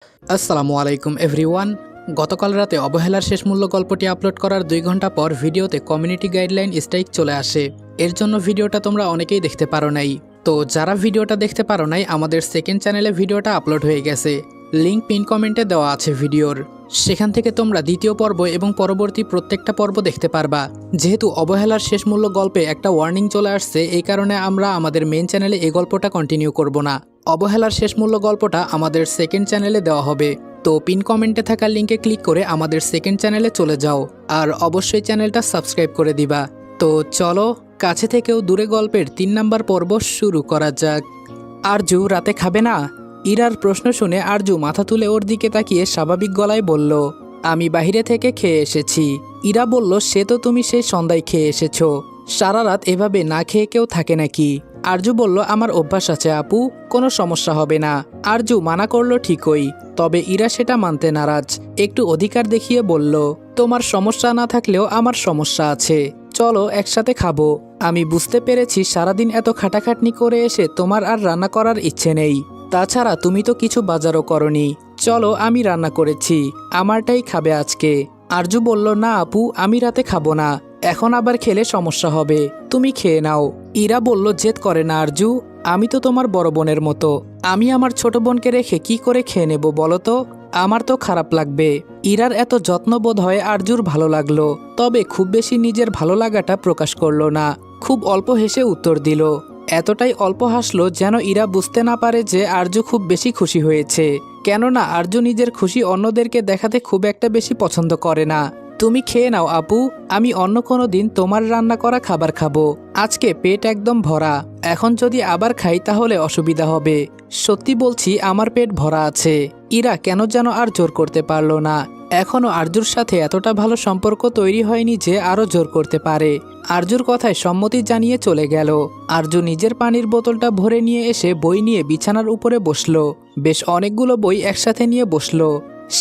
আসসালামু আলাইকুম এভরিওয়ান। গতকাল রাতে অবহেলার শেষ মূল্য গল্পটি আপলোড করার 2 ঘন্টা পর ভিডিওতে কমিউনিটি গাইডলাইন স্ট্রাইক চলে আসে। এর জন্য ভিডিওটা তোমরা অনেকেই দেখতে পারো নাই। তো যারা ভিডিওটা দেখতে পারো নাই, আমাদের সেকেন্ড চ্যানেলে ভিডিওটা আপলোড হয়ে গেছে। লিংক পিন কমেন্টে দেওয়া আছে ভিডিওর। সেখান থেকে তোমরা দ্বিতীয় পর্ব এবং পরবর্তী প্রত্যেকটা পর্ব দেখতে পারবা। যেহেতু অবহেলার শেষ মূল্য গল্পে একটা ওয়ার্নিং চলে আসছে, এই কারণে আমরা আমাদের মেন চ্যানেলে এই গল্পটা কন্টিনিউ করব না। অবহেলার শেষ মূল্য গল্পটা আমাদের সেকেন্ড চ্যানেলে দেওয়া হবে। তো পিন কমেন্টে থাকা লিঙ্কে ক্লিক করে আমাদের সেকেন্ড চ্যানেলে চলে যাও, আর অবশ্যই চ্যানেলটা সাবস্ক্রাইব করে দিবা। তো চলো, কাছে থেকেও দূরে গল্পের 3 নাম্বার পর্ব শুরু করা যাক। আরজু রাতে খাবে না? ইরার প্রশ্ন শুনে আরজু মাথা তুলে ওর দিকে তাকিয়ে স্বাভাবিক গলায় বলল, আমি বাইরে থেকে খেয়ে এসেছি। ইরা বলল, সে তো তুমি সেই সন্ধ্যায় খেয়ে এসেছো। সারা রাত এভাবে না খেয়ে কেউ থাকে নাকি? আরজু বলল, আমার অভ্যাস আছে আপু, কোনো সমস্যা হবে না। আরজু মানা করলো ঠিকই, তবে ইরা সেটা মানতে নারাজ। একটু অধিকার দেখিয়ে বলল, তোমার সমস্যা না থাকলেও আমার সমস্যা আছে, চলো একসাথে খাবো। আমি বুঝতে পেরেছি সারাদিন এত খাটাখাটনি করে এসে তোমার আর রান্না করার ইচ্ছে নেই। তাছাড়া তুমি তো কিছু বাজারও করনি। চলো, আমি রান্না করেছি, আমারটাই খাবে আজকে। আরজু বলল, না আপু, আমি রাতে খাবো না, এখন আবার খেলে সমস্যা হবে, তুমি খেয়ে নাও। ইরা বলল, জেদ করে না আরজু, আমি তো তোমার বড় বোনের মতো, আমি আমার ছোট বোনকে রেখে কি করে খেয়ে নেব বলো তো? আমার তো খারাপ লাগবে। ইরার এত যত্নবোধ হয় আরজুর ভালো লাগলো, তবে খুব বেশি নিজের ভালো লাগাটা প্রকাশ করলো না। খুব অল্প হেসে উত্তর দিল। এতটাই অল্প হাসলো যেন ইরা বুঝতে না পারে যে আরজু খুব বেশি খুশি হয়েছে। কেননা আরজু নিজের খুশি অন্যদেরকে দেখাতে খুব একটা বেশি পছন্দ করে না। তুমি খেয়ে নাও আপু, আমি অন্য কোনো দিন তোমার রান্না করা খাবার খাবো, আজকে পেট একদম ভরা। এখন যদি আবার খাই তাহলে অসুবিধা হবে। সত্যি বলছি, আমার পেট ভরা আছে। ইরা কেন যেন আর জোর করতে পারল না। এখনও আরজুর সাথে এতটা ভালো সম্পর্ক তৈরি হয়নি যে আরও জোর করতে পারে। আরজুর কথায় সম্মতি জানিয়ে চলে গেল। আরজু নিজের পানির বোতলটা ভরে নিয়ে এসে বই নিয়ে বিছানার উপরে বসলো। বেশ অনেকগুলো বই একসাথে নিয়ে বসলো।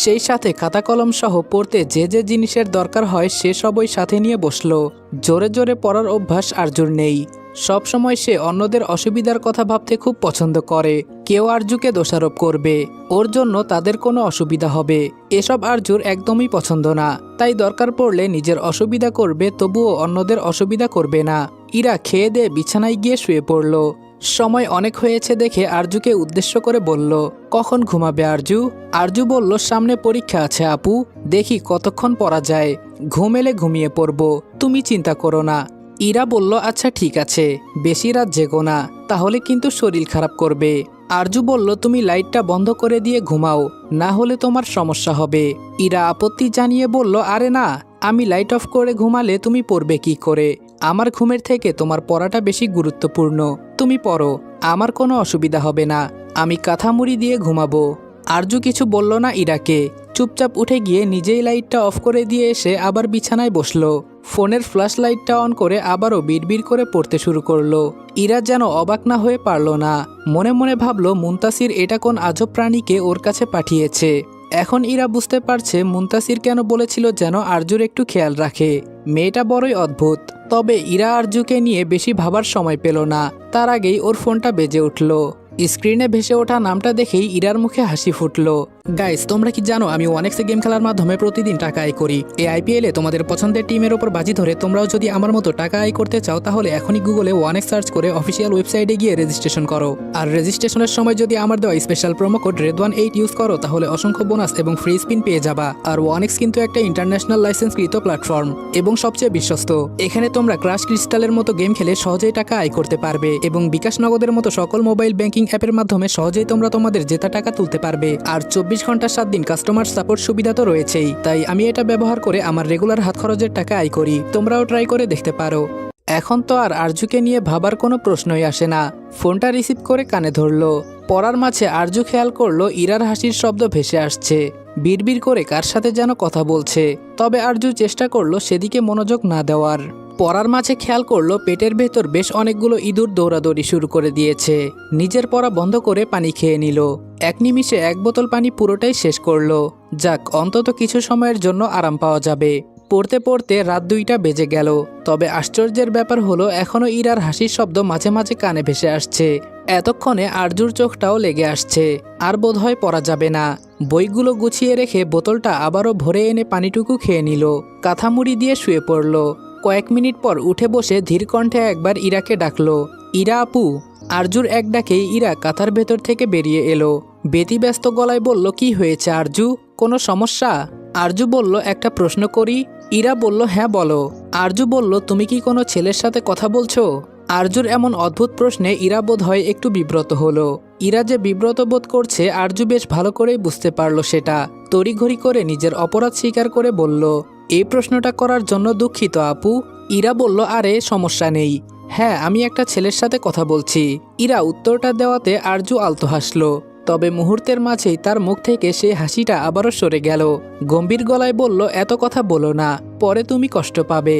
সেই সাথে খাতা কলম সহ পড়তে যে যে জিনিসের দরকার হয় সে সবই সাথে নিয়ে বসলো। জোরে জোরে পড়ার অভ্যাস আরজুর নেই। সবসময় সে অন্যদের অসুবিধার কথা ভাবতে খুব পছন্দ করে। কেউ আরজুকে দোষারোপ করবে, ওর জন্য তাদের কোনো অসুবিধা হবে, এসব আরজুর একদমই পছন্দ না। তাই দরকার পড়লে নিজের অসুবিধা করবে, তবুও অন্যদের অসুবিধা করবে না। ইরা খেয়ে দিয়ে বিছানায় গিয়ে শুয়ে পড়ল। সময় অনেক হয়েছে দেখে আরজুকে উদ্দেশ্য করে বলল, কখন ঘুমাবে আরজু? আরজু বলল, সামনে পরীক্ষা আছে আপু, দেখি কতক্ষণ পড়া যায়, ঘুম এলে ঘুমিয়ে পড়ব, তুমি চিন্তা করো না। ইরা বলল, আচ্ছা ঠিক আছে, বেশি রাত জেগো না, তাহলে কিন্তু শরীর খারাপ করবে। আরজু বলল, তুমি লাইটটা বন্ধ করে দিয়ে ঘুমাও, না হলে তোমার সমস্যা হবে। ইরা আপত্তি জানিয়ে বলল, আরে না, আমি লাইট অফ করে ঘুমালে তুমি পড়বে কি করে? আমার ঘুমের থেকে তোমার পড়াটা বেশি গুরুত্বপূর্ণ, তুমি পড়ো, আমার কোনো অসুবিধা হবে না, আমি কাঁথা মুড়ি দিয়ে ঘুমাবো। আরজু কিছু বলল না ইরাকে, চুপচাপ উঠে গিয়ে নিজেই লাইটটা অফ করে দিয়ে এসে আবার বিছানায় বসলো। ফোনের ফ্ল্যাশ লাইটটা অন করে আবারও বিড়বিড় করে পড়তে শুরু করলো। ইরা যেন অবাক না হয়ে পারল না। মনে মনে ভাবলো, মুনতাসির এটা কোন আজব প্রাণীকে ওর কাছে পাঠিয়েছে। এখন ইরা বুঝতে পারছে মুনতাসির কেন বলেছিল যেন আরজুর একটু খেয়াল রাখে। মেয়েটা বড়ই অদ্ভুত। তবে ইরা আরজুকে নিয়ে বেশি ভাবার সময় পেল না। তার আগেই ওর ফোনটা বেজে উঠল। স্ক্রিনে ভেসে ওঠা নামটা দেখেই ইরার মুখে হাসি ফুটলো। গাইস, তোমরা কি জানো আমি ওয়ানেক্সে গেম খেলার মাধ্যমে প্রতিদিন টাকা আয় করি? এই আইপিএলে তোমাদের পছন্দের টিমের ওপর বাজি ধরে তোমরাও যদি আমার মতো টাকা আয় করতে চাও, তাহলে এখনই গুগলে ওয়ানেক্স সার্চ করে অফিসিয়াল ওয়েবসাইটে গিয়ে রেজিস্ট্রেশন করো। আর রেজিস্ট্রেশনের সময় যদি আমার দেওয়া special promo code RED18 use করো, তাহলে অসংখ্য বোনাস এবং ফ্রি স্পিন পেয়ে যাবা। আর ওয়ানেক্স কিন্তু একটা ইন্টারন্যাশনাল লাইসেন্সকৃত প্ল্যাটফর্ম এবং সবচেয়ে বিশ্বস্ত। এখানে তোমরা ক্রাশ ক্রিস্টালের মতো গেম খেলে সহজেই টাকা আয় করতে পারবে এবং বিকাশ নগদের মতো সকল মোবাইল ব্যাংকিং অ্যাপের মাধ্যমে সহজেই তোমরা তোমাদের জেতা টাকা তুলতে পারবে। আর 24 ঘন্টা 7 দিন কাস্টমার সাপোর্ট সুবিধা তো রয়েছেই। তাই আমি এটা ব্যবহার করে আমার রেগুলার হাত খরচের টাকা আয় করি, তোমরাও ট্রাই করে দেখতে পারো। এখন তো আর আরজুকে নিয়ে ভাবার কোনো প্রশ্নই আসে না। ফোনটা রিসিভ করে কানে ধরলো। পড়ার মাঝে আরজু খেয়াল করলো ইরার হাসির শব্দ ভেসে আসছে। বিড়বিড় করে কার সাথে যেন কথা বলছে। তবে আরজু চেষ্টা করলো সেদিকে মনোযোগ না দেওয়ার। পড়ার মাঝে খেয়াল করলো পেটের ভেতর বেশ অনেকগুলো ইঁদুর দৌড়াদৌড়ি শুরু করে দিয়েছে। নিজের পড়া বন্ধ করে পানি খেয়ে নিল। এক নিমিষে 1 বোতল পানি পুরোটাই শেষ করলো। যাক, অন্তত কিছু সময়ের জন্য আরাম পাওয়া যাবে। পড়তে পড়তে রাত 2টা বেজে গেল। তবে আশ্চর্যের ব্যাপার হলো এখনও ইরার হাসির শব্দ মাঝে মাঝে কানে ভেসে আসছে। এতক্ষণে আরজুর চোখটাও লেগে আসছে। আর বোধহয় পড়া যাবে না। বইগুলো গুছিয়ে রেখে বোতলটা আবারও ভরে এনে পানিটুকু খেয়ে নিল। কাঁথামুড়ি দিয়ে শুয়ে পড়ল। কয়েক মিনিট পর উঠে বসে ধীর কণ্ঠে একবার ইরাকে ডাকলো, ইরা আপু। আরজুর এক ডাকেই ইরা কাঁথার ভেতর থেকে বেরিয়ে এলো। ব্যতিব্যস্ত গলায় বলল, কি হয়েছে আরজু, কোনো সমস্যা? আরজু বলল, একটা প্রশ্ন করি। ইরা বলল, হ্যাঁ বলো। আরজু বলল, তুমি কি কোনো ছেলের সাথে কথা বলছো? আরজুর এমন অদ্ভুত প্রশ্নে ইরা বোধ হয় একটু বিব্রত হলো। ইরা যে বিব্রত বোধ করছে আরজু বেশ ভালো করেই বুঝতে পারল সেটা। তড়িঘড়ি করে নিজের অপরাধ স্বীকার করে বলল, এই প্রশ্নটা করার জন্য দুঃখিত আপু। ইরা বলল, আরে সমস্যা নেই। হ্যাঁ, আমি একটা ছেলের সাথে কথা বলছি। ইরা উত্তরটা দেওয়াতে আরজু আলতো হাসলো। তবে মুহূর্তের মাঝেই তার মুখ থেকে সেই হাসিটা আবারও সরে গেল। গম্ভীর গলায় বলল, এত কথা বলো না, পরে তুমি কষ্ট পাবে।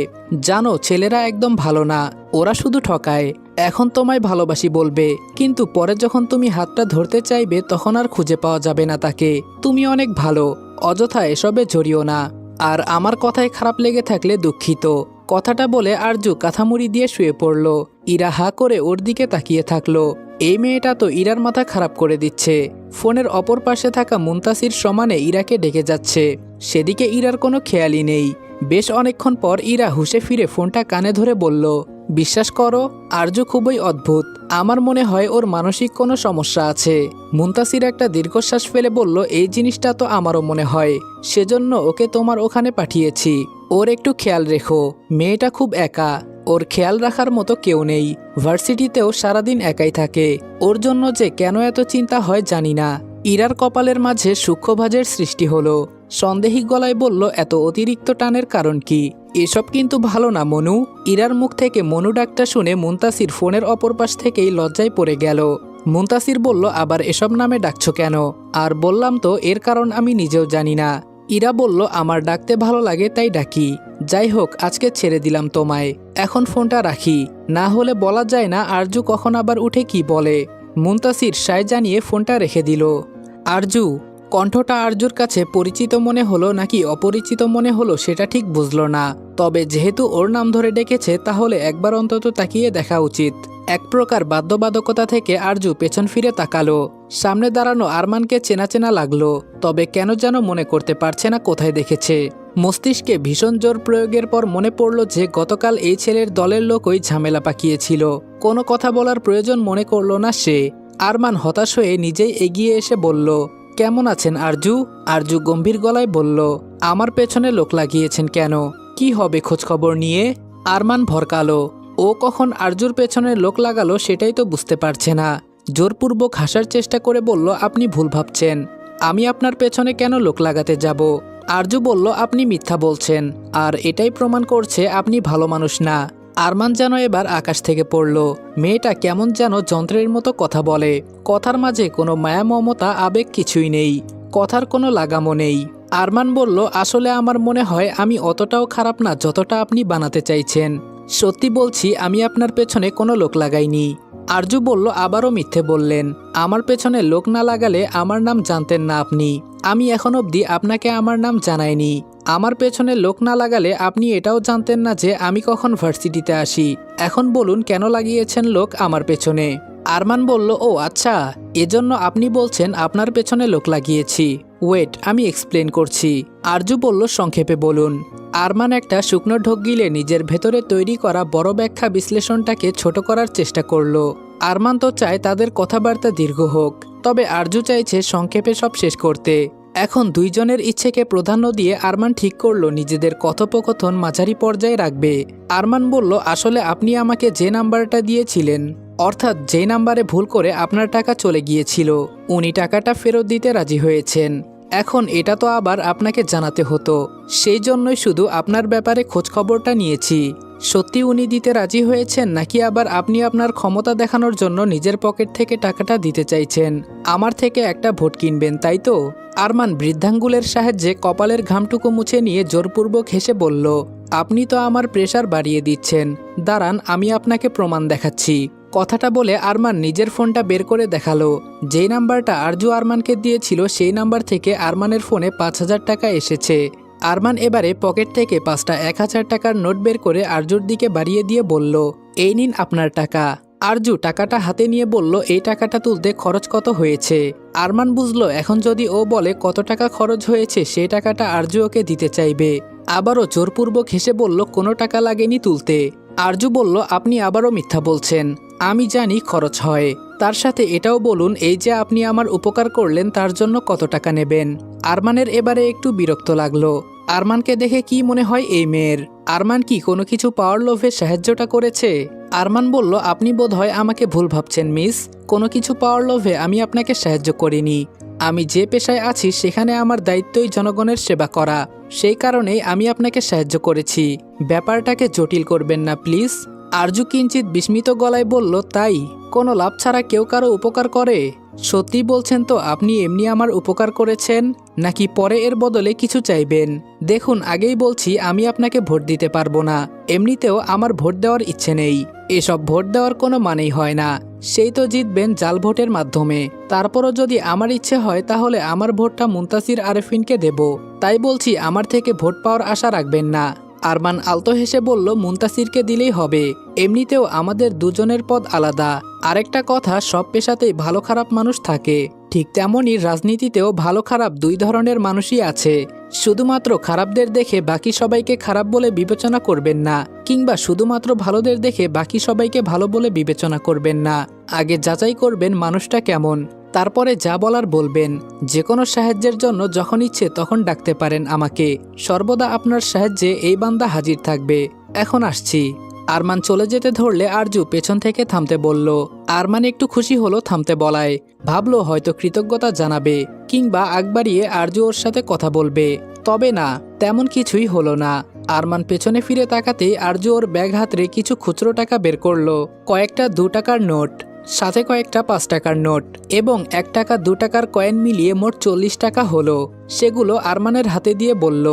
জানো, ছেলেরা একদম ভালো না, ওরা শুধু ঠকায়। এখন তোমায় ভালোবাসি বলবে, কিন্তু পরে যখন তুমি হাতটা ধরতে চাইবে তখন আর খুঁজে পাওয়া যাবে না তাকে। তুমি অনেক ভালো, অযথা এসবে জড়িও না। আর আমার কথায় খারাপ লেগে থাকলে দুঃখিত। কথাটা বলে আরজু কাঁথামুড়ি দিয়ে শুয়ে পড়ল। ইরা হা করে ওর দিকে তাকিয়ে থাকলো। এই মেয়েটা তো ইরার মাথা খারাপ করে দিচ্ছে। ফোনের অপর পাশে থাকা মুনতাসির সমানে ইরাকে ডেকে যাচ্ছে। সেদিকে ইরার কোনো খেয়ালই নেই। বেশ অনেকক্ষণ পর ইরা হুঁশে ফিরে ফোনটা কানে ধরে বলল, বিশ্বাস করো, আরজু খুবই অদ্ভুত। আমার মনে হয় ওর মানসিক কোনো সমস্যা আছে। মুনতাসির একটা দীর্ঘশ্বাস ফেলে বলল, এই জিনিসটা তো আমারও মনে হয়। সেজন্য ওকে তোমার ওখানে পাঠিয়েছি। ওর একটু খেয়াল রেখো। মেয়েটা খুব একা, ওর খেয়াল রাখার মতো কেউ নেই। ভার্সিটিতেও সারাদিন একাই থাকে। ওর জন্য যে কেন এত চিন্তা হয় জানি না। ইরার কপালের মাঝে সূক্ষ্মভাজের সৃষ্টি হলো। সন্দেহী গলায় বলল, এত অতিরিক্ত টানের কারণ কি? এসব কিন্তু ভালো না মনু। ইরার মুখ থেকে মনু ডাকটা শুনে মুনতাসির ফোনের অপর পাশ থেকেই লজ্জায় পড়ে গেল। মুনতাসির বলল, আবার এসব নামে ডাকছো কেন? আর বললাম তো, এর কারণ আমি নিজেও জানি না। ইরা বলল, আমার ডাকতে ভালো লাগে তাই ডাকি। যাই হোক, আজকে ছেড়ে দিলাম তোমায়। এখন ফোনটা রাখি, না হলে বলা যায় না আরজু কখন আবার উঠে কি বলে। মুনতাসির সায় জানিয়ে ফোনটা রেখে দিল। আরজু, কণ্ঠটা আরজুর কাছে পরিচিত মনে হলো নাকি অপরিচিত মনে হলো সেটা ঠিক বুঝল না। তবে যেহেতু ওর নাম ধরে ডেকেছে তাহলে একবার অন্তত তাকিয়ে দেখা উচিত। এক প্রকার বাধ্যবাধকতা থেকে আরজু পেছন ফিরে তাকালো। সামনে দাঁড়ানো আরমানকে চেনা চেনা লাগলো, তবে কেন যেন মনে করতে পারছে না কোথায় দেখেছে। মস্তিষ্কে ভীষণ জোর প্রয়োগের পর মনে পড়ল যে গতকাল এই ছেলের দলের লোকই ঝামেলা পাকিয়েছিল। কোনো কথা বলার প্রয়োজন মনে করল না সে। আরমান হতাশ হয়ে নিজেই এগিয়ে এসে বলল, কেমন আছেন আরজু? আরজু গম্ভীর গলায় বলল, আমার পেছনে লোক লাগিয়েছেন কেন? কি হবে খোঁজখবর নিয়ে? আরমান ভরকালো। ও কখন আরজুর পেছনে লোক লাগালো সেটাই তো বুঝতে পারছে না। জোরপূর্বক হাসার চেষ্টা করে বলল, আপনি ভুল ভাবছেন। আমি আপনার পেছনে কেন লোক লাগাতে যাব? আরজু বলল, আপনি মিথ্যা বলছেন, আর এটাই প্রমাণ করছে আপনি ভালো মানুষ না। আরমান যেন এবার আকাশ থেকে পড়ল। মেয়েটা কেমন যেন যন্ত্রের মতো কথা বলে। কথার মাঝে কোনো মায়া মমতা আবেগ কিছুই নেই। কথার কোনো লাগামও নেই। আরমান বলল, আসলে আমার মনে হয় আমি অতটাও খারাপ না যতটা আপনি বানাতে চাইছেন। সত্যি বলছি, আমি আপনার পেছনে কোনো লোক লাগাইনি। আরজু বলল, আবারও মিথ্যে বললেন। আমার পেছনে লোক না লাগালে আমার নাম জানতেন না আপনি। আমি এখন অবধি আপনাকে আমার নাম জানাইনি। আমার পেছনে লোক না লাগালে আপনি এটাও জানতেন না যে আমি কখন ভার্সিটিতে আসি। এখন বলুন, কেন লাগিয়েছেন লোক আমার পেছনে? আরমান বলল, ও আচ্ছা, এজন্য আপনি বলছেন আপনার পেছনে লোক লাগিয়েছি। ওয়েট, আমি এক্সপ্লেন করছি। আরজু বলল, সংক্ষেপে বলুন। আরমান একটা শুকনো ঢোক গিলে নিজের ভেতরে তৈরি করা বড় ব্যাখ্যা বিশ্লেষণটাকে ছোট করার চেষ্টা করল। আরমান তো চায় তাদের কথাবার্তা দীর্ঘ হোক, তবে আরজু চাইছে সংক্ষেপে সব শেষ করতে। এখন দুইজনের ইচ্ছেকে প্রাধান্য দিয়ে আরমান ঠিক করল নিজেদের কথোপকথন মাঝারি পর্যায়ে রাখবে। আরমান বলল, আসলে আপনি আমাকে যে নাম্বারটা দিয়েছিলেন, অর্থাৎ যে নাম্বারে ভুল করে আপনার টাকা চলে গিয়েছিল, উনি টাকাটা ফেরত দিতে রাজি হয়েছেন। এখন এটা তো আবার আপনাকে জানাতে হতো, সেই জন্যই শুধু আপনার ব্যাপারে খোঁজখবরটা নিয়েছি। সত্যি উনি দিতে রাজি হয়েছেন নাকি আবার আপনি আপনার ক্ষমতা দেখানোর জন্য নিজের পকেট থেকে টাকাটা দিতে চাইছেন? আমার থেকে একটা ভোট কিনবেন, তাই তো? আরমান বৃদ্ধাঙ্গুলের সাহায্যে কপালের ঘামটুকু মুছে নিয়ে জোরপূর্বক হেসে বলল, আপনি তো আমার প্রেশার বাড়িয়ে দিচ্ছেন। দাঁড়ান, আমি আপনাকে প্রমাণ দেখাচ্ছি। কথাটা বলে আরমান নিজের ফোনটা বের করে দেখালো। যেই নাম্বারটা আরজু আরমানকে দিয়েছিল সেই নাম্বার থেকে আরমানের ফোনে 5,000 টাকা এসেছে। আরমান এবারে পকেট থেকে 5টা 1000 টাকার নোট বের করে আরজুর দিকে বাড়িয়ে দিয়ে বলল, এই নিন আপনার টাকা। আরজু টাকাটা হাতে নিয়ে বলল, এই টাকাটা তুলতে খরচ কত হয়েছে। আরমান বুঝলো এখন যদি ও বলে কত টাকা খরচ হয়েছে সেই টাকাটা আরজু ওকে দিতে চাইবে। আবারও জোরপূর্বক হেসে বলল, কোনো টাকা লাগেনি তুলতে। আরজু বলল, আপনি আবারও মিথ্যা বলছেন, আমি জানি খরচ হয়। তার সাথে এটাও বলুন, এই যে আপনি আমার উপকার করলেন তার জন্য কত টাকা নেবেন। আরমানের এবারে একটু বিরক্ত লাগলো। আরমানকে দেখে কি মনে হয় এই মেয়ের? আরমান কি কোনো কিছু পাওয়ার লোভে সাহায্যটা করেছে? আরমান বলল, আপনি বোধহয় আমাকে ভুল ভাবছেন মিস, কোনো কিছু পাওয়ার লোভে আমি আপনাকে সাহায্য করিনি। আমি যে পেশায় আছি সেখানে আমার দায়িত্বই জনগণের সেবা করা, সেই কারণেই আমি আপনাকে সাহায্য করেছি। ব্যাপারটাকে জটিল করবেন না প্লিজ। আরজু কিঞ্চিত বিস্মিত গলায় বলল, তাই কোনো লাভ ছাড়া কেউ কারো উপকার করে? সত্যি বলছেন তো আপনি এমনি আমার উপকার করেছেন, নাকি পরে এর বদলে কিছু চাইবেন? দেখুন, আগেই বলছি আমি আপনাকে ভোট দিতে পারবো না, এমনিতেও আমার ভোট দেওয়ার ইচ্ছে নেই। এসব ভোট দেওয়ার কোনো মানেই হয় না, সেই তো জিতবেন জাল ভোটের মাধ্যমে। তারপরও যদি আমার ইচ্ছে হয় তাহলে আমার ভোটটা মুনতাসির আরেফিনকে দেব। তাই বলছি আমার থেকে ভোট পাওয়ার আশা রাখবেন না। আরমান আলতো হেসে বলল, মুনতাসিরকে দিলেই হবে, এমনিতেও আমাদের দুজনের পদ আলাদা। আরেকটা কথা, সব পেশাতেই ভালো খারাপ মানুষ থাকে, ঠিক তেমনই রাজনীতিতেও ভালো খারাপ দুই ধরনের মানুষই আছে। শুধুমাত্র খারাপদের দেখে বাকি সবাইকে খারাপ বলে বিবেচনা করবেন না, কিংবা শুধুমাত্র ভালোদের দেখে বাকি সবাইকে ভালো বলে বিবেচনা করবেন না। আগে যাচাই করবেন মানুষটা কেমন, তারপরে যা বলার বলবেন। যে কোনো সাহায্যের জন্য যখন ইচ্ছে তখন ডাকতে পারেন আমাকে, সর্বদা আপনার সাহায্যে এই বান্দা হাজির থাকবে। এখন আসছি। আরমান চলে যেতে ধরলে আরজু পেছন থেকে থামতে বলল। আরমান একটু খুশি হলো থামতে বলায়, ভাবলো হয়তো কৃতজ্ঞতা জানাবে কিংবা আগ বাড়িয়ে আরজু ওর সাথে কথা বলবে, তবে না, তেমন কিছুই হলো না। আরমান পেছনে ফিরে তাকাতেই আরজু ওর ব্যাগ হাতড়ে কিছু খুচরো টাকা বের করলো, কয়েকটা 2 টাকার নোট, সাথে কয়েকটা 5 টাকার নোট এবং 1 টাকা 2 টাকার কয়েন মিলিয়ে মোট 40 টাকা হলো। সেগুলো আরমানের হাতে দিয়ে বলল,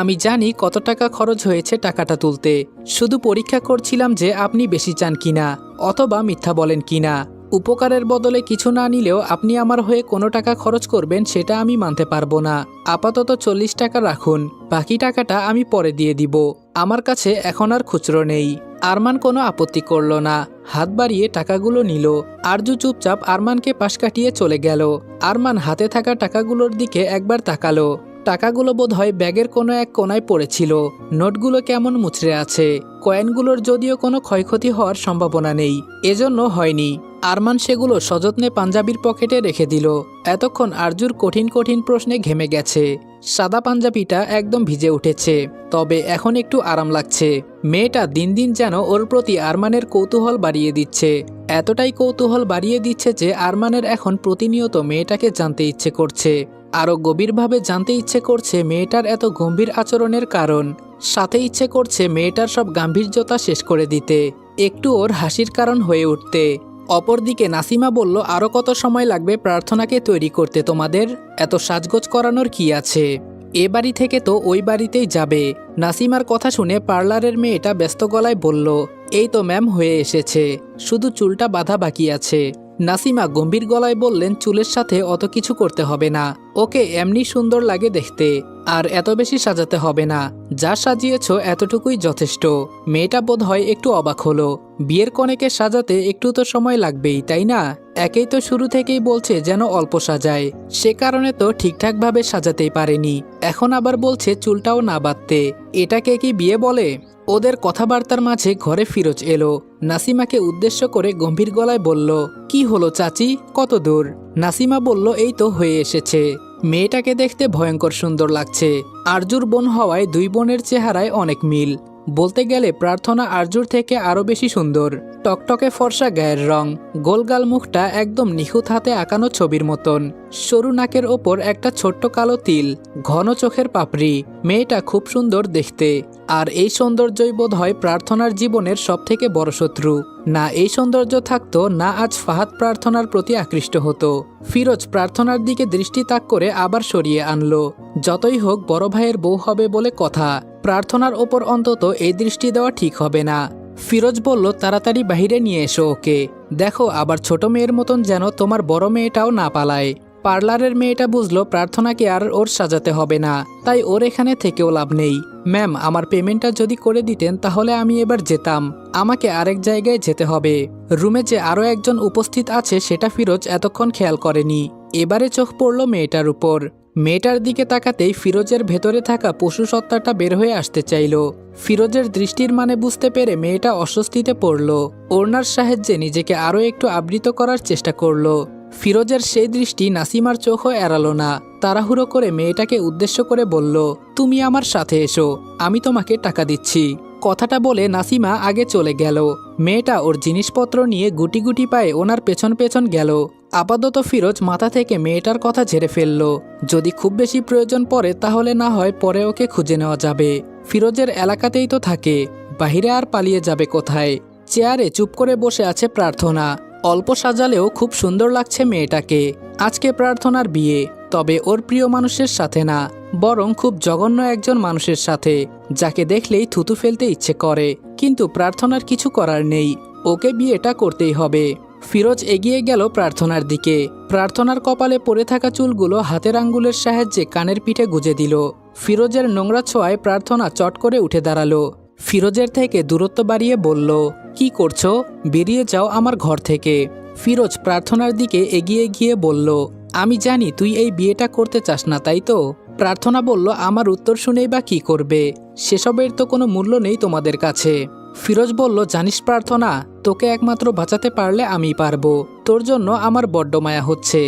আমি জানি কত টাকা খরচ হয়েছে টাকাটা তুলতে, শুধু পরীক্ষা করছিলাম যে আপনি বেশি চান কিনা অথবা মিথ্যা বলেন কিনা। উপকারের বদলে কিছু না নিলেও আপনি আমার হয়ে কোনো টাকা খরচ করবেন সেটা আমি মানতে পারবো না। আপাতত 40 টাকা রাখুন, বাকি টাকাটা আমি পরে দিয়ে দিব, আমার কাছে এখন আর খুচরো নেই। আরমান কোনো আপত্তি করল না, হাত বাড়িয়ে টাকাগুলো নিল। আরজু চুপচাপ আরমানকে পাশ কাটিয়ে চলে গেল। আরমান হাতে থাকা টাকাগুলোর দিকে একবার তাকালো। টাকাগুলো বোধহয় ব্যাগের কোনো এক কোনায় পড়েছিল। নোটগুলো কেমন মুচড়ে আছে, কয়েনগুলোর যদিও কোনো ক্ষয়ক্ষতি হওয়ার সম্ভাবনা নেই, এজন্য হয়নি। আরমান সেগুলো সযত্নে পাঞ্জাবির পকেটে রেখে দিল। এতক্ষণ আরজুর কঠিন কঠিন প্রশ্নে ঘেমে গেছে, সাদা পাঞ্জাবিটা একদম ভিজে উঠেছে, তবে এখন একটু আরাম লাগছে। মেয়েটা দিন দিন যেন ওর প্রতি আরমানের কৌতূহল বাড়িয়ে দিচ্ছে, এতটাই কৌতূহল বাড়িয়ে দিচ্ছে যে আরমানের এখন প্রতিনিয়ত মেয়েটাকে জানতে ইচ্ছে করছে, আরও গভীরভাবে জানতে ইচ্ছে করছে মেয়েটার এত গম্ভীর আচরণের কারণ। সাথে ইচ্ছে করছে মেয়েটার সব গাম্ভীর্যতা শেষ করে দিতে, একটু ওর হাসির কারণ হয়ে উঠতে। অপরদিকে নাসিমা বলল, আরও কত সময় লাগবে প্রার্থনাকে তৈরি করতে তোমাদের? এত সাজগোজ করানোর কি আছে? এ বাড়ি থেকে তো ওই বাড়িতেই যাবে। নাসিমার কথা শুনে পার্লারের মেয়েটা ব্যস্ত গলায় বলল, এই তো ম্যাম হয়ে এসেছে, শুধু চুলটা বাঁধা বাকি আছে। নাসিমা গম্ভীর গলায় বললেন, চুলের সাথে অত কিছু করতে হবে না, ওকে এমনি সুন্দর লাগে দেখতে, আর এত বেশি সাজাতে হবে না, যা সাজিয়েছ এতটুকুই যথেষ্ট। মেয়েটা বোধহয় একটু অবাক হলো, বিয়ের কনেকে সাজাতে একটু তো সময় লাগবেই তাই না? একেই তো শুরু থেকেই বলছে যেন অল্প সাজায়, সে কারণে তো ঠিকঠাকভাবে সাজাতেই পারেনি, এখন আবার বলছে চুলটাও না বাঁধতে। এটাকে কি বিয়ে বলে? ওদের কথাবার্তার মাঝে ঘরে ফিরোজ এলো। নাসিমাকে উদ্দেশ্য করে গম্ভীর গলায় বলল, কি হলো চাচি, কত দূর? নাসিমা বলল, এই তো হয়ে এসেছে। মেয়েটাকে দেখতে ভয়ঙ্কর সুন্দর লাগছে, আরজুর বোন হওয়ায় দুই বোনের চেহারায় অনেক মিল। বলতে গেলে প্রার্থনা আরজুর থেকে আরও বেশি সুন্দর, টকটকে ফর্সা গায়ের রং, গোলগাল মুখটা একদম নিখুঁত হাতে আঁকানো ছবির মতন, সরু নাকের ওপর একটা ছোট্ট কালো তিল, ঘন চোখের পাপড়ি। মেয়েটা খুব সুন্দর দেখতে, আর এই সৌন্দর্যই বোধহয় প্রার্থনার জীবনের সবথেকে বড় শত্রু। না এই সৌন্দর্য থাকতো না আজ ফাহাদ প্রার্থনার প্রতি আকৃষ্ট হতো। ফিরোজ প্রার্থনার দিকে দৃষ্টি তাক করে আবার সরিয়ে আনলো। যতই হোক বড় ভাইয়ের বউ হবে বলে কথা, প্রার্থনার ওপর অন্তত এই দৃষ্টি দেওয়া ঠিক হবে না। ফিরোজ বলল, তাড়াতাড়ি বাহিরে নিয়ে এসো ওকে, দেখো আবার ছোট মেয়ের মতন যেন তোমার বড় মেয়েটাও না পালায়। পার্লারের মেয়েটা বুঝলো প্রার্থনাকে আর ওর সাজাতে হবে না, তাই ওর এখানে থেকেও লাভ নেই। ম্যাম, আমার পেমেন্টটা যদি করে দিতেন তাহলে আমি এবার যেতাম, আমাকে আরেক জায়গায় যেতে হবে। রুমে যে আরও একজন উপস্থিত আছে সেটা ফিরোজ এতক্ষণ খেয়াল করেনি। এবারে চোখ পড়ল মেয়েটার উপর। মেয়েটার দিকে তাকাতেই ফিরোজের ভেতরে থাকা পশু সত্তাটা বের হয়ে আসতে চাইল। ফিরোজের দৃষ্টির মানে বুঝতে পেরে মেয়েটা অস্বস্তিতে পড়ল। ওড়নার সাহায্যে নিজেকে আরও একটু আবৃত করার চেষ্টা করল। ফিরোজের সেই দৃষ্টি নাসিমার চোখও এড়ালো না। তাড়াহুড়ো করে মেয়েটাকে উদ্দেশ্য করে বলল, তুমি আমার সাথে এসো, আমি তোমাকে টাকা দিচ্ছি। কথাটা বলে নাসিমা আগে চলে গেল। মেয়েটা ওর জিনিসপত্র নিয়ে গুটি গুটি পায়ে ওনার পেছন পেছন গেল। আপাতত ফিরোজ মাথা থেকে মেয়েটার কথা ঝেড়ে ফেলল। যদি খুব বেশি প্রয়োজন পড়ে তাহলে না হয় পরে ওকে খুঁজে নেওয়া যাবে। ফিরোজের এলাকাতেই তো থাকে, বাহিরে আর পালিয়ে যাবে কোথায়। চেয়ারে চুপ করে বসে আছে প্রার্থনা। অল্প সাজালেও খুব সুন্দর লাগছে মেয়েটাকে। আজকে প্রার্থনার বিয়ে, তবে ওর প্রিয় মানুষের সাথে না, বরং খুব জঘন্য একজন মানুষের সাথে, যাকে দেখলেই থুতু ফেলতে ইচ্ছে করে। কিন্তু প্রার্থনার কিছু করার নেই, ওকে বিয়েটা করতেই হবে। ফিরোজ এগিয়ে গেল প্রার্থনার দিকে। প্রার্থনার কপালে পড়ে থাকা চুলগুলো হাতের আঙ্গুলের সাহায্যে কানের পিঠে গুজে দিল। ফিরোজের নোংরা ছোঁয়ায় প্রার্থনা চট করে উঠে দাঁড়ালো। ফিরোজের থেকে দূরত্ব বাড়িয়ে বলল, কি করছো? বেরিয়ে যাও আমার ঘর থেকে। ফিরোজ প্রার্থনার দিকে এগিয়ে গিয়ে বলল, আমি জানি তুই এই বিয়েটা করতে চাস না, তাই তো? প্রার্থনা বলল, আমার উত্তর শুনেই বা কি করবে? সেসবের তো কোনো মূল্য নেই তোমাদের কাছে। ফিরোজ বলল, জানিস প্রার্থনা, তোকে একমাত্র বাঁচাতে পারলে আমিই পারবো। তোর জন্য আমার বড্ড মায়া হচ্ছে।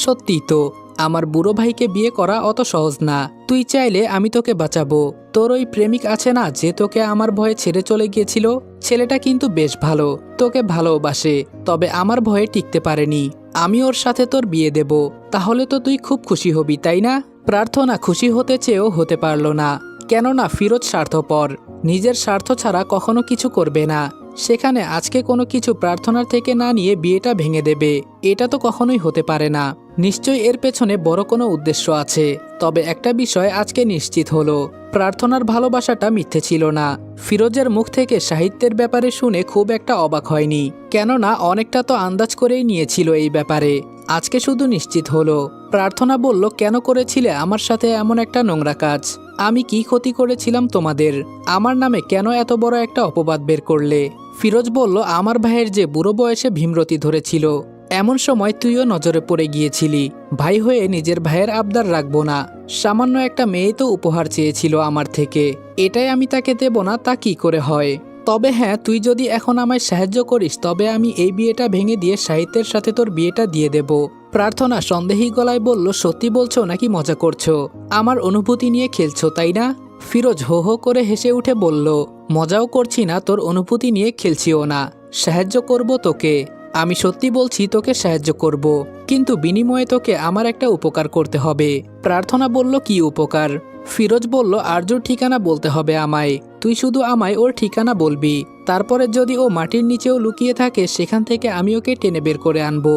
সত্যি তো, আমার বুড়ো ভাইকে বিয়ে করা অত সহজ না। তুই চাইলে আমি তোকে বাঁচাবো। তোর ওই প্রেমিক আছে না, যে তোকে আমার ভয়ে ছেড়ে চলে গিয়েছিল, ছেলেটা কিন্তু বেশ ভালো, তোকে ভালোবাসে, তবে আমার ভয়ে টিকতে পারেনি। আমি ওর সাথে তোর বিয়ে দেব, তাহলে তো তুই খুব খুশি হবি, তাই না? প্রার্থনা খুশি হতে চেয়েও হতে পারল না, কেননা ফিরোজ স্বার্থপর, নিজের স্বার্থ ছাড়া কখনো কিছু করবে না। সেখানে আজকে কোনো কিছু প্রার্থনার থেকে না নিয়ে বিয়েটা ভেঙে দেবে, এটা তো কখনোই হতে পারে না। নিশ্চয়ই এর পেছনে বড় কোনো উদ্দেশ্য আছে। তবে একটা বিষয় আজকে নিশ্চিত হলো, প্রার্থনার ভালোবাসাটা মিথ্যে ছিল না। ফিরোজের মুখ থেকে সাহিত্যের ব্যাপারে শুনে খুব একটা অবাক হয়নি, কেননা অনেকটা তো আন্দাজ করেই নিয়েছিল এই ব্যাপারে। আজকে শুধু নিশ্চিত হলো। প্রার্থনা বলল, কেন করেছিলে আমার সাথে এমন একটা নোংরা কাজ? আমি কি ক্ষতি করেছিলাম তোমাদের? আমার নামে কেন এত বড় একটা অপবাদ বের করলে? ফিরোজ বলল, আমার ভাইয়ের যে বুড়ো বয়সে ভীমরতি ধরেছিল, এমন সময় তুইও নজরে পড়ে গিয়েছিলি। ভাই হয়ে নিজের ভাইয়ের আবদার রাখবো না? সামান্য একটা মেয়ে তো উপহার চেয়েছিল আমার থেকে, এটাই আমি তাকে দেব না, তা কি করে হয়? তবে হ্যাঁ, তুই যদি এখন আমায় সাহায্য করিস তবে আমি এই বিয়েটা ভেঙে দিয়ে সাহিত্যের সাথে তোর বিয়েটা দিয়ে দেব। প্রার্থনা সন্দেহী গলায় বলল, সত্যি বলছো নাকি মজা করছো? আমার অনুভূতি নিয়ে খেলছো, তাই না? ফিরোজ হো হো করে হেসে উঠে বলল, মজাও করছি না, তোর অনুভূতি নিয়ে খেলছিও না। সাহায্য করব তোকে, আমি সত্যি বলছি তোকে সাহায্য করব, কিন্তু বিনিময়ে তোকে আমার একটা উপকার করতে হবে। প্রার্থনা বলল, কি উপকার? ফিরোজ বলল, আরজুর ঠিকানা বলতে হবে আমায়। তুই শুধু আমায় ওর ঠিকানা বলবি, তারপরে যদি ও মাটির নিচেও লুকিয়ে থাকে সেখান থেকে আমি ওকে টেনে বের করে আনবো।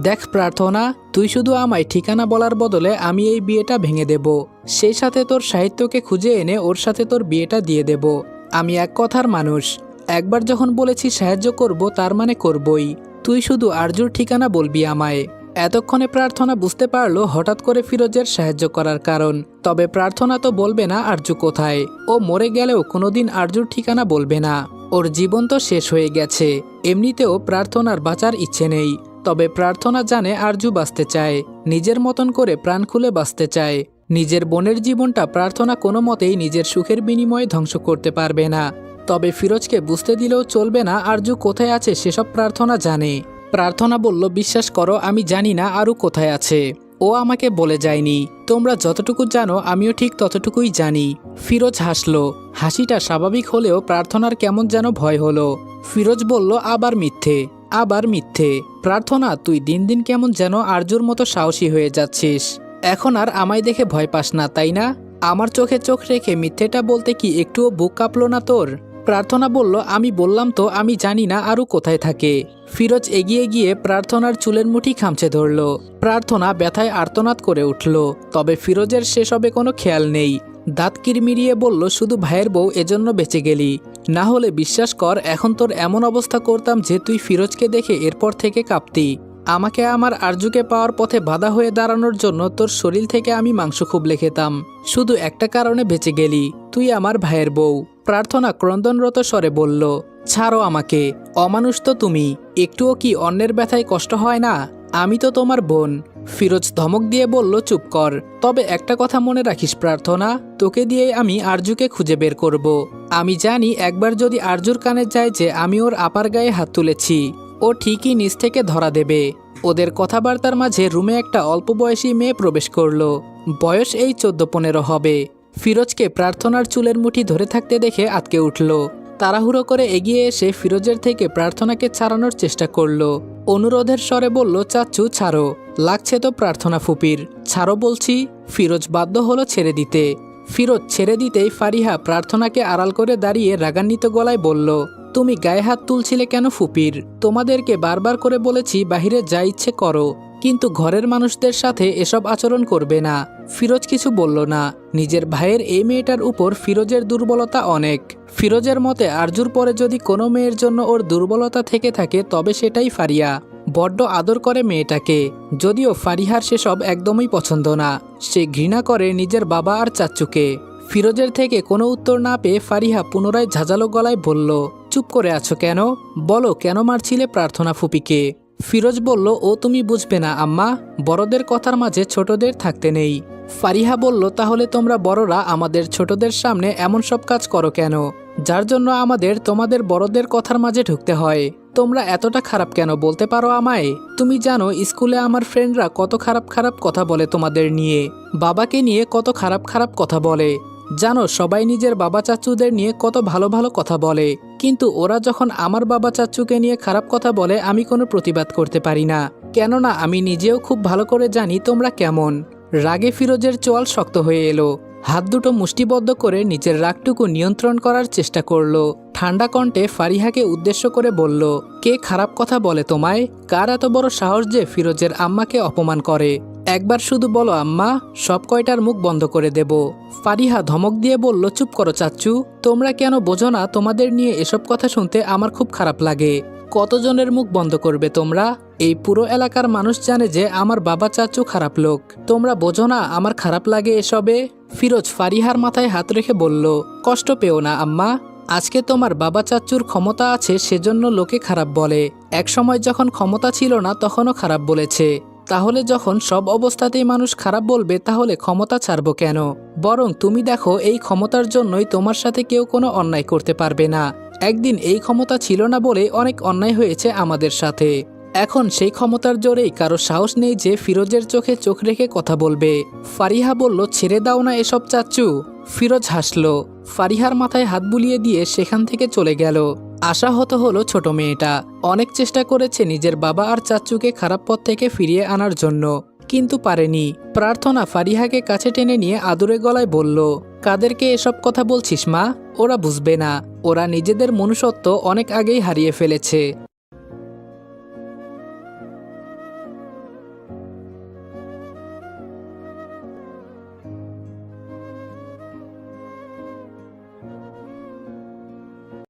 দেখ প্রার্থনা, তুই শুধু আমায় ঠিকানা বলার বদলে আমি এই বিয়েটা ভেঙে দেব, সেই সাথে তোর সাহিত্যকে খুঁজে এনে ওর সাথে তোর বিয়েটা দিয়ে দেব। আমি এক কথার মানুষ, একবার যখন বলেছি সাহায্য করব তার মানে করবই। তুই শুধু আরজুর ঠিকানা বলবি আমায়। এতক্ষণে প্রার্থনা বুঝতে পারলো হঠাৎ করে ফিরোজের সাহায্য করার কারণ। তবে প্রার্থনা তো বলবে না আরজু কোথায়। ও মরে গেলেও কোনোদিন আরজুর ঠিকানা বলবে না। ওর জীবন তো শেষ হয়ে গেছে, এমনিতেও প্রার্থনার বাঁচার ইচ্ছে নেই। তবে প্রার্থনা জানে আরজু বাঁচতে চায়, নিজের মতন করে প্রাণ খুলে বাঁচতে চায়। নিজের বোনের জীবনটা প্রার্থনা কোনো মতেই নিজের সুখের বিনিময়ে ধ্বংস করতে পারবে না। তবে ফিরোজকে বুঝতে দিলেও চলবে না আরজু কোথায় আছে সেসব প্রার্থনা জানে। প্রার্থনা বলল, বিশ্বাস করো আমি জানি না আরু কোথায় আছে, ও আমাকে বলে যায়নি। তোমরা যতটুকু জানো আমিও ঠিক ততটুকুই জানি। ফিরোজ হাসলো, হাসিটা স্বাভাবিক হলেও প্রার্থনার কেমন যেন ভয় হলো। ফিরোজ বলল, আবার মিথ্যে, আবার মিথ্যে। প্রার্থনা, তুই দিন দিন কেমন যেন আরজুর মতো সাহসী হয়ে যাচ্ছিস। এখন আর আমায় দেখে ভয় পাস না, তাই না? আমার চোখে চোখ রেখে মিথ্যেটা বলতে কি একটুও বুক কাঁপলো না তোর? প্রার্থনা বলল, আমি বললাম তো আমি জানি না আরু কোথায় থাকে। ফিরোজ এগিয়ে গিয়ে প্রার্থনার চুলের মুঠি খামচে ধরল। প্রার্থনা ব্যথায় আর্তনাদ করে উঠল। তবে ফিরোজের সেসবে কোনো খেয়াল নেই। দাঁত কিরমিরিয়ে বলল, শুধু ভাইয়ের বউ এজন্য বেঁচে গেলি, না হলে বিশ্বাস কর এখন তোর এমন অবস্থা করতাম যে তুই ফিরোজকে দেখে এরপর থেকে কাঁপতি। আমাকে আমার আরজুকে পাওয়ার পথে বাধা হয়ে দাঁড়ানোর জন্য তোর শরীর থেকে আমি মাংস খুবলে খেতাম। শুধু একটা কারণে বেঁচে গেলি, তুই আমার ভাইয়ের বউ। প্রার্থনা ক্রন্দনরত স্বরে বলল, ছাড়ো আমাকে, অমানুষ তো তুমি। একটুও কি অন্যের ব্যথায় কষ্ট হয় না? আমি তো তোমার বোন। ফিরোজ ধমক দিয়ে বলল, চুপ কর। তবে একটা কথা মনে রাখিস প্রার্থনা, তোকে দিয়ে আমি আরজুকে খুঁজে বের করব। আমি জানি একবার যদি আরজুর কানে যায় যে আমি ওর আপার গায়ে হাত তুলেছি, ও ঠিকই নিজ থেকে ধরা দেবে। ওদের কথাবার্তার মাঝে রুমে একটা অল্প বয়সী মেয়ে প্রবেশ করলো। বয়স এই 14-15 হবে। ফিরোজকে প্রার্থনার চুলের মুঠি ধরে থাকতে দেখে আঁতকে উঠল। তাড়াহুড়ো করে এগিয়ে এসে ফিরোজের থেকে প্রার্থনাকে ছাড়ানোর চেষ্টা করলো। অনুরোধের স্বরে বলল, চাচ্চু ছাড়ো, লাগছে তো প্রার্থনা ফুপির, ছাড়ো বলছি। ফিরোজ বাধ্য হলো ছেড়ে দিতে। ফিরোজ ছেড়ে দিতেই ফারিহা প্রার্থনাকে আড়াল করে দাঁড়িয়ে রাগান্বিত গলায় বলল, তুমি গায়ে হাত তুলছিলে কেন ফুপির? তোমাদেরকে বারবার করে বলেছি বাহিরে যা ইচ্ছে করো, কিন্তু ঘরের মানুষদের সাথে এসব আচরণ করবে না। ফিরোজ কিছু বলল না। নিজের ভাইয়ের এই মেয়েটার উপর ফিরোজের দুর্বলতা অনেক। ফিরোজের মতে আরজুর পরে যদি কোনো মেয়ের জন্য ওর দুর্বলতা থেকে থাকে তবে সেটাই ফারিয়া। বড্ড আদর করে মেয়েটাকে, যদিও ফারিহার সেসব একদমই পছন্দ না। সে ঘৃণা করে নিজের বাবা আর চাচ্চুকে। ফিরোজের থেকে কোনো উত্তর না পেয়ে ফারিহা পুনরায় ঝাঁঝালো গলায় বলল, চুপ করে আছো কেন? বলো কেন মারছিলে প্রার্থনা ফুপিকে? ফিরোজ বলল, ও তুমি বুঝবে না আম্মা, বড়দের কথার মাঝে ছোটদের থাকতে নেই। ফারিহা বলল, তাহলে তোমরা বড়রা আমাদের ছোটদের সামনে এমন সব কাজ করো কেন, যার জন্য আমাদের তোমাদের বড়দের কথার মাঝে ঢুকতে হয়? তোমরা এতটা খারাপ কেন বলতে পারো আমায়? তুমি জানো স্কুলে আমার ফ্রেন্ডরা কত খারাপ খারাপ কথা বলে তোমাদের নিয়ে, বাবাকে নিয়ে কত খারাপ খারাপ কথা বলে। জানো সবাই নিজের বাবা চাচুদের নিয়ে কত ভালো ভালো কথা বলে, কিন্তু ওরা যখন আমার বাবা চাচুকে নিয়ে খারাপ কথা বলে আমি কোনো প্রতিবাদ করতে পারি না, কেননা আমি নিজেও খুব ভালো করে জানি তোমরা কেমন। রাগে ফিরোজের চোয়াল শক্ত হয়ে এলো। হাত দুটো মুষ্টিবদ্ধ করে নিজের রাগটুকু নিয়ন্ত্রণ করার চেষ্টা করলো। ঠান্ডা কণ্ঠে ফারিহাকে উদ্দেশ্য করে বলল, কে খারাপ কথা বলে তোমায়? কার এত বড় সাহস যে ফিরোজের আম্মাকে অপমান করে? একবার শুধু বলো আম্মা, সব কয়টার মুখ বন্ধ করে দেব। ফারিহা ধমক দিয়ে বলল, চুপ করো চাচ্চু, তোমরা কেন বোঝো না তোমাদের নিয়ে এসব কথা শুনতে আমার খুব খারাপ লাগে। কতজনের মুখ বন্ধ করবে তোমরা? এই পুরো এলাকার মানুষ জানে যে আমার বাবা চাচু খারাপ লোক, তোমরা বোঝো না আমার খারাপ লাগে এসবে? ফিরোজ ফারিহার মাথায় হাত রেখে বলল, কষ্ট পেও না আম্মা, আজকে তোমার বাবা চাচ্চুর ক্ষমতা আছে সেজন্য লোকে খারাপ বলে, একসময় যখন ক্ষমতা ছিল না তখনও খারাপ বলেছে। তাহলে যখন সব অবস্থাতেই মানুষ খারাপ বলবে তাহলে ক্ষমতা ছাড়বো কেন? বরং তুমি দেখো এই ক্ষমতার জন্যই তোমার সাথে কেউ কোনো অন্যায় করতে পারবে না। একদিন এই ক্ষমতা ছিল না বলে অনেক অন্যায় হয়েছে আমাদের সাথে। এখন সেই ক্ষমতার জোরেই কারো সাহস নেই যে ফিরোজের চোখে চোখ রেখে কথা বলবে। ফারিহা বলল, ছেড়ে দাও না এসব চাচ্চু। ফিরোজ হাসল। ফারিহার মাথায় হাত বুলিয়ে দিয়ে সেখান থেকে চলে গেল। আশাহত হলো ছোট মেয়েটা। অনেক চেষ্টা করেছে নিজের বাবা আর চাচ্চুকে খারাপ পথ থেকে ফিরিয়ে আনার জন্য, কিন্তু পারেনি। প্রার্থনা ফারিহাকে কাছে টেনে নিয়ে আদুরে গলায় বলল, কাদেরকে এসব কথা বলছিস মা? ওরা বুঝবে না, ওরা নিজেদের মনুষ্যত্ব অনেক আগেই হারিয়ে ফেলেছে।